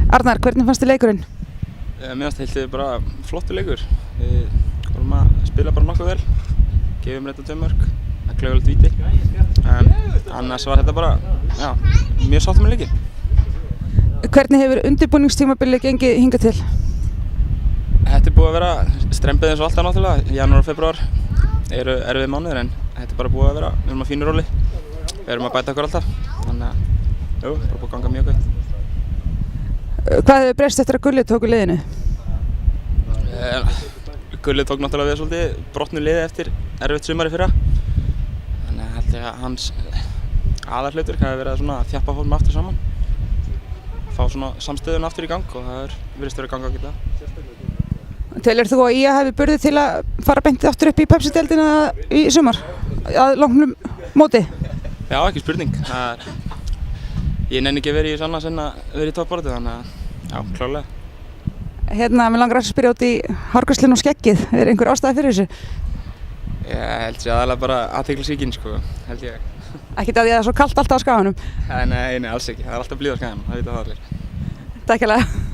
Arnar, hvernig fannst þér leikurinn? Mér fannst heilt bara flottur leikur. Við vorum að spila bara nokkuð vel, gefum rétt 2 mörk, það klaufalegt víti. En annars var þetta bara, já, mjög sátt með leikinn. Hvernig hefur undirbúningstímabilið gengið hingað til? Þetta búið að vera strembið eins og alltaf náttúrulega. Janúar og febrúar eru erfið mánuðir en þetta bara búið að vera, við erum að fínu róli. Við erum að bæta okkur alltaf, þannig að, jú, bara búið að ganga mjög gott. Hvað hefur breyst eftir að Gulli tóku liðinu? Gulli tók náttúrulega við svolítið brotnu liði eftir erfitt sumar í fyrra. Þannig að held ég að hans aðalhlutverk hafi verið að þjappa fólk aftur saman. Fá svona samstöðun aftur í gang og það virðist verið að ganga ágætlega. Telur þú að IA hefði burði til að fara beintið aftur upp í Pepsi-deildina í sumar? Að loknum móti? Já, ekki spurning. Ég nenni ekki að vera í svona sem að vera í toppbaráttu, þannig að, já, klárlega. Mér langar að spyrja út í hárgreiðsluna og skeggið. Er einhver ástæða fyrir þessu? Ég held sér aðalega bara athyglisríkin, sko, held ég. Ekkert að því að það er svo kalt alltaf á Skaganum? Nei, alls ekki. Það er alltaf blíð á Skaganum, það vita það allir. Takk hérlega.